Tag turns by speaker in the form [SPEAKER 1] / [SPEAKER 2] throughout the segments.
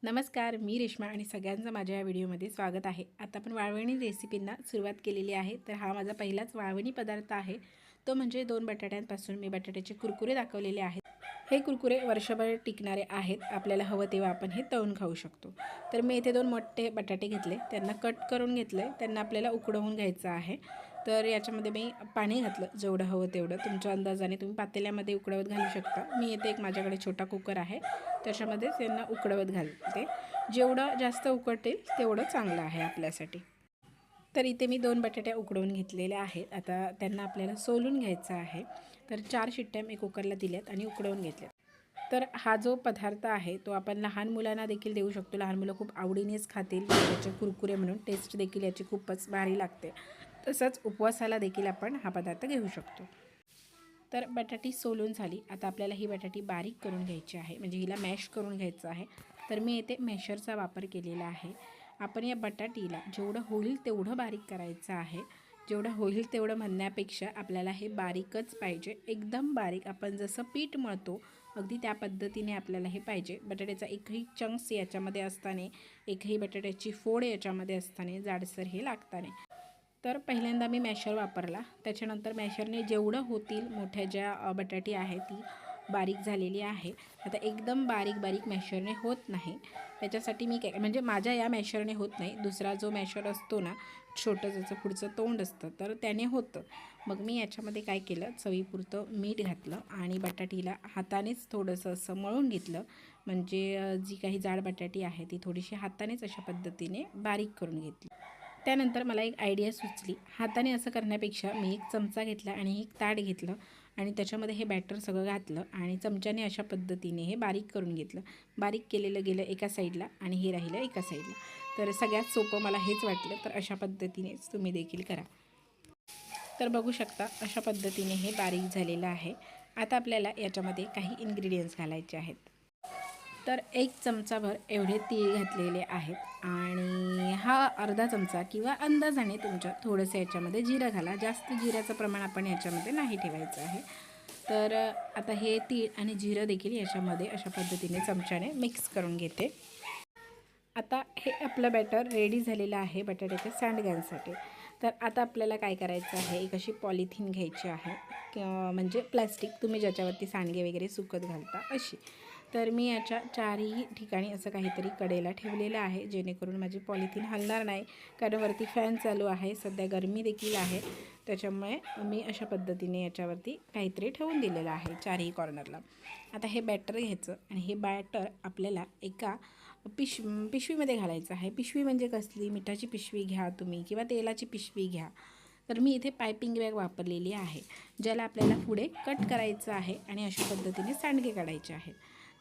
[SPEAKER 1] नमस्कार, मी रेश्मा आणि सगळ्यांचं माझ्या या व्हिडिओमध्ये स्वागत आहे। आता आपण वाळवणी रेसिपींना सुरुवात केलेली आहे। तर हा माझा पहिलाच वाळवणी पदार्थ आहे, तो म्हणजे 2 बटाट्यांपासून मी बटाट्याचे कुरकुरे दाखवलेले आहेत। हे कुरकुरे वर्षभर टिकणारे आहेत, आपल्याला हवं तेव्हा आपण हे तळून खाऊ शकतो। तर मी इथे 2 मोठे बटाटे घेतले, त्यांना कट करून घेतले, त्यांना आपल्याला उकडवून घ्यायचं आहे। तर याच्यामध्ये मी पाणी घातलं, जेवढं हवं तेवढं तुमच्या अंदाजाने तुम्ही पातेल्यामध्ये उकडवत घालू शकता। मी इथे एक माझ्याकडे छोटा कुकर आहे, त्याच्यामध्ये त्यांना उकडवत घालते। जेवढं जास्त उकडतील तेवढं चांगलं आहे आपल्यासाठी। तर इथे मी 2 बटाट्या उकडवून घेतलेल्या आहेत। आता त्यांना आपल्याला सोलून घ्यायचं आहे। तर 4 शिट्ट्या मी कुकरला दिल्यात आणि उकडवून घेतल्यात। तर हा जो पदार्थ आहे तो आपण लहान मुलांना देखील देऊ शकतो। लहान मुलं खूप आवडीनेच खातील, बटाट्याचे कुरकुरे म्हणून टेस्ट देखील याची खूपच भारी लागते। तसंच उपवासाला देखील आपण हा पदार्थ घेऊ शकतो। तर बटाटी सोलून झाली, आता आपल्याला ही बटाटी बारीक करून घ्यायची आहे, म्हणजे हिला मॅश करून घ्यायचं आहे। तर मी येथे मॅशरचा वापर केलेला आहे। आपण या बटाटीला जेवढं होईल तेवढं बारीक करायचं आहे। जेवढं होईल तेवढं म्हणण्यापेक्षा आपल्याला हे बारीकच पाहिजे, एकदम बारीक। आपण जसं पीठ मळतो अगदी त्या पद्धतीने आपल्याला हे पाहिजे। बटाट्याचा एकही चंक्स याच्यामध्ये असताना, एकही बटाट्याची फोड याच्यामध्ये असताना जाडसर हे लागताना। तर पहिल्यांदा मी मॅशर वापरला, त्याच्यानंतर मॅशरने जेवढं होतील, मोठ्या ज्या बटाटी आहे ती बारीक झालेली आहे। आता एकदम बारीक बारीक मॅशरने होत नाही, त्याच्यासाठी मी काय म्हणजे माझ्या या मॅशरने होत नाही, दुसरा जो मॅशर असतो ना, छोटं ज्याचं पुढचं तोंड असतं, तर त्याने होतं। मग मी याच्यामध्ये काय केलं, चवीपुरतं मीठ घातलं आणि बटाटीला हातानेच थोडंसं असं मळून घेतलं, म्हणजे जी काही जाड बटाटी आहे ती थोडीशी हातानेच अशा पद्धतीने बारीक करून घेतली। त्यानंतर मला एक आयडिया सुचली, हाताने असं करण्यापेक्षा मी एक चमचा घेतला आणि एक ताट घेतलं आणि त्याच्यामध्ये हे बॅटर सगळं घातलं आणि चमच्याने अशा पद्धतीने हे बारीक करून घेतलं। बारीक केलेलं गेलं एका साईडला आणि हे राहिलं एका साईडला। तर सगळ्यात सोपं मला हेच वाटलं, तर अशा पद्धतीनेच तुम्ही देखील करा। तर बघू शकता अशा पद्धतीने हे बारीक झालेलं आहे। आता आपल्याला याच्यामध्ये काही इन्ग्रेडियंट्स घालायचे आहेत। तर 1 चमचाभर एवढे तीळ घातलेले आहेत आणि हा अर्धा चमचा किंवा अंदाजाने तुमच्या थोडंसं याच्यामध्ये जिरं घाला, जास्त जिऱ्याचं प्रमाण आपण याच्यामध्ये नाही ठेवायचं आहे। तर आता हे तीळ आणि जिरं देखील याच्यामध्ये अशा पद्धतीने चमच्याने मिक्स करून घेते। आता हे आपलं बॅटर रेडी झालेलं आहे बटाट्याच्या सांडग्यांसाठी। तर आता आपल्याला काय करायचं आहे, एक अशी पॉलिथिन घ्यायची आहे, म्हणजे प्लॅस्टिक, तुम्ही ज्याच्यावरती सांडगे वगैरे सुकत घालता अशी। तर मी याच्या चारही ठिकाणी असं काहीतरी कडेला ठेवलेलं आहे, जेणेकरून माझी पॉलिथिन हलणार नाही, कारण वरती फॅन चालू आहे, सध्या गरमी देखील आहे, त्याच्यामुळे मी अशा पद्धतीने याच्यावरती काहीतरी ठेवून दिलेलं आहे चारही कॉर्नरला। आता हे बॅटर घ्यायचं आणि हे बॅटर आपल्याला एका पिशवीमध्ये घालायचं आहे। पिशवी म्हणजे कसली, मिठाची पिशवी घ्या तुम्ही किंवा तेलाची पिशवी घ्या। तर मी इथे पायपिंग बॅग वापरलेली आहे, ज्याला आपल्याला पुढे कट करायचं आहे आणि अशा पद्धतीने सांडगे काढायचे आहेत।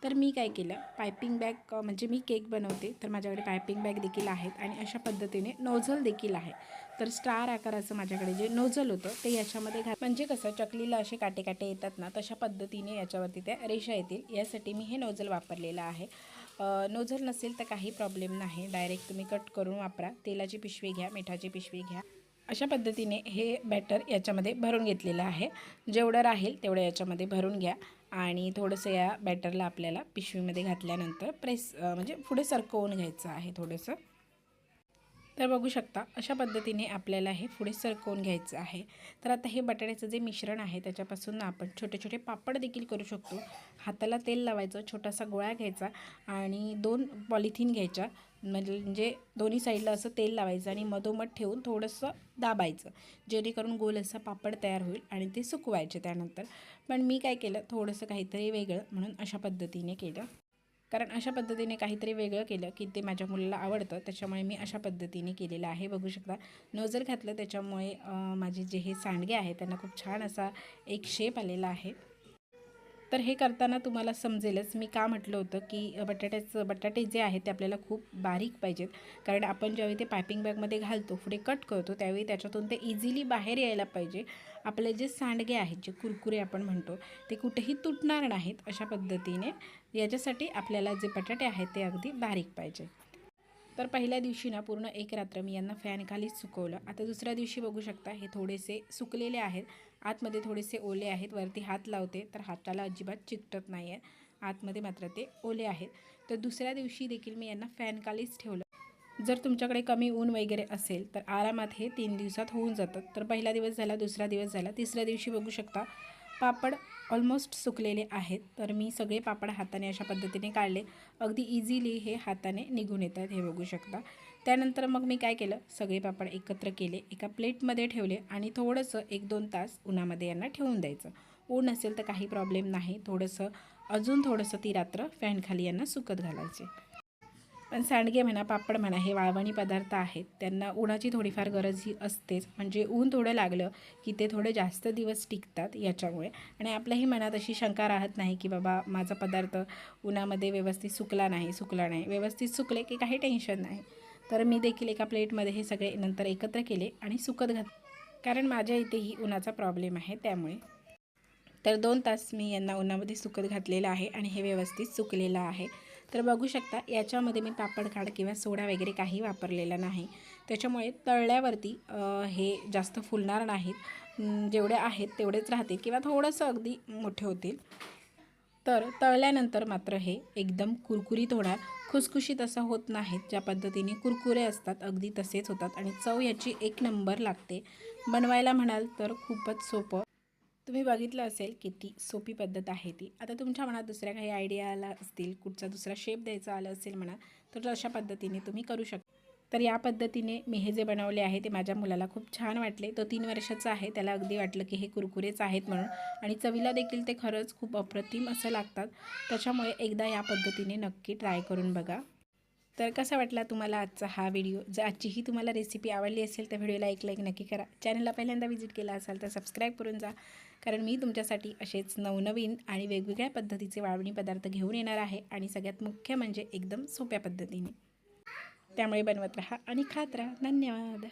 [SPEAKER 1] तर मी काय केलं, पायपिंग बॅग म्हणजे मी केक बनवते, तर माझ्याकडे पायपिंग बॅग देखील आहेत आणि अशा पद्धतीने नोझल देखील आहे। तर स्टार आकाराचं माझ्याकडे जे नोझल होतं ते याच्यामध्ये म्हणजे कसं चकलीला असे काटे काटे येतात ना, तशा पद्धतीने याच्यावरती त्या रेषा येतील, यासाठी मी हे नोझल वापरलेलं आहे। नोझल नसेल तर काही प्रॉब्लेम नाही, डायरेक्ट तुम्ही कट करून वापरा। तेलाची पिशवी घ्या, मिठाची पिशवी घ्या। अशा पद्धतीने हे बॅटर याच्यामध्ये भरून घेतलेलं आहे। जेवढं राहील तेवढं याच्यामध्ये भरून घ्या आणि थोडंसं या बॅटरला आपल्याला पिशवीमध्ये घातल्यानंतर म्हणजे पुढे सरकवून घ्यायचं आहे थोडंसं। तर बघू शकता अशा पद्धतीने आपल्याला हे पुढे सरकवून घ्यायचं आहे। तर आता हे बटाट्याचं जे मिश्रण आहे त्याच्यापासून आपण छोटे छोटे पापड देखील करू शकतो। हाताला तेल लावायचं, छोटासा गोळा घ्यायचा आणि 2 पॉलिथिन घ्यायच्या, म्हणजे दोन्ही साईडला असं तेल लावायचं आणि मधोमध ठेवून थोडंसं दाबायचं, जेणेकरून गोल असा पापड तयार होईल आणि ते सुकवायचे त्यानंतर। पण मी काय केलं, थोडंसं काहीतरी वेगळं म्हणून अशा पद्धतीने केलं, कारण अशा पद्धतीने काहीतरी वेगळं केलं की ते माझ्या मुलाला आवडतं, त्याच्यामुळे मी अशा पद्धतीने केलेलं आहे। बघू शकता नोझल घातलं त्याच्यामुळे माझे जे हे सांडगे आहेत त्यांना खूप छान असा एक शेप आलेला आहे। तर हे करताना तुम्हाला समजेलच मी का म्हटलं होतं की बटाटे जे आहेत ते आपल्याला खूप बारीक पाहिजेत, कारण आपण ज्यावेळी ते पायपिंग बॅगमध्ये घालतो, पुढे कट करतो, त्यावेळी त्याच्यातून ते इझिली बाहेर यायला पाहिजे। आपले जे सांडगे आहेत, जे कुरकुरे आपण म्हणतो, ते कुठेही तुटणार नाहीत अशा पद्धतीने, याच्यासाठी आपल्याला जे बटाटे आहेत ते अगदी बारीक पाहिजे। तर पहिल्या दिवशी ना पूर्ण एक रात्र मी यांना फॅनखालीच सुकवलं। आता दुसऱ्या दिवशी बघू शकता हे थोडेसे सुकलेले आहेत, आतमध्ये थोडेसे ओले आहेत। वरती हात लावते तर हाताला अजिबात चिकटत नाही आहे, आतमध्ये मात्र ते ओले आहेत। तर दुसऱ्या दिवशी देखील मी यांना फॅनखालीच ठेवलं. जर तुमच्याकडे कमी ऊन वगैरे असेल तर आरामात हे 3 दिवसात होऊन जातात. तर पहिला दिवस झाला, दुसरा दिवस झाला, तिसऱ्या दिवशी बघू शकता पापड ऑलमोस्ट सुकलेले आहेत. तर मी सगळे पापड हाताने अशा पद्धतीने काढले. अगदी इझिली हे हाताने निघून येतात, हे बघू शकता. त्यानंतर मग मी काय केलं, सगळे पापड एकत्र केले, एका प्लेटमध्ये ठेवले आणि थोडंसं 1-2 तास उन्हामध्ये यांना ठेवून द्यायचं. ऊन असेल तर काही प्रॉब्लेम नाही, अजून थोडंसं ती रात्र फॅनखाली यांना सुकत घालायचे. पण सांडगे म्हणा, पापड म्हणा, हे वाळवणी पदार्थ आहेत, त्यांना उन्हाची थोडीफार गरज ही असतेच. म्हणजे ऊन थोडं लागलं की ते थोडे जास्त दिवस टिकतात याच्यामुळे. आणि आपल्याही मनात अशी शंका राहत नाही की बाबा माझा पदार्थ उन्हामध्ये व्यवस्थित सुकला नाही. व्यवस्थित सुकले की काही टेन्शन नाही. तर मी देखील एका प्लेटमध्ये हे सगळे नंतर एकत्र केले आणि सुकत कारण माझ्या इथेही उन्हाचा प्रॉब्लेम आहे त्यामुळे. तर 2 तास मी यांना उन्हामध्ये सुकत घातलेलं आहे आणि हे व्यवस्थित सुकलेलं आहे. तर बघू शकता याच्यामध्ये मी पापड खाड किंवा सोडा वगैरे काही वापरलेला नाही. त्याच्यामुळे तळल्यावरती हे जास्त फुलणार नाहीत. जेवढे आहेत तेवढेच राहतील किंवा थोडंसं अगदी मोठे होतील. तर तळल्यानंतर मात्र हे एकदम कुरकुरीत होणार. खुसखुशीत असं होत नाहीत. ज्या पद्धतीने कुरकुरे असतात अगदी तसेच होतात आणि चव याची 1 नंबर लागते. बनवायला म्हणाल तर खूपच सोपं. तुम्ही बघितलं असेल किती सोपी पद्धत आहे ती. आता तुमच्या मनात दुसऱ्या काही आयडिया आला असतील, कुठचा दुसरा शेप द्यायचा आला असेल म्हणा, तर अशा पद्धतीने तुम्ही करू शकता. तर या पद्धतीने मी हे जे बनवले आहे ते माझ्या मुलाला खूप छान वाटले. तो 3 वर्षाचा आहे. त्याला अगदी वाटलं की हे कुरकुरेच आहेत म्हणून आणि चवीला देखील ते खरंच खूप अप्रतिम असं लागतात. त्याच्यामुळे एकदा या पद्धतीने नक्की ट्राय करून बघा. तर कसा वाटला तुम्हाला आजचा हा व्हिडिओ? जर आजची ही तुम्हाला रेसिपी आवडली असेल तर व्हिडिओला एक लाईक नक्की करा. चॅनलला पहिल्यांदा व्हिजिट केला असाल तर सबस्क्राईब करून जा, कारण मी तुमच्यासाठी असेच नवनवीन आणि वेगवेगळ्या पद्धतीचे वाळवणी पदार्थ घेऊन येणार आहे आणि सगळ्यात मुख्य म्हणजे एकदम सोप्या पद्धतीने. त्यामुळे बनवत राहा आणि खात राहा. धन्यवाद.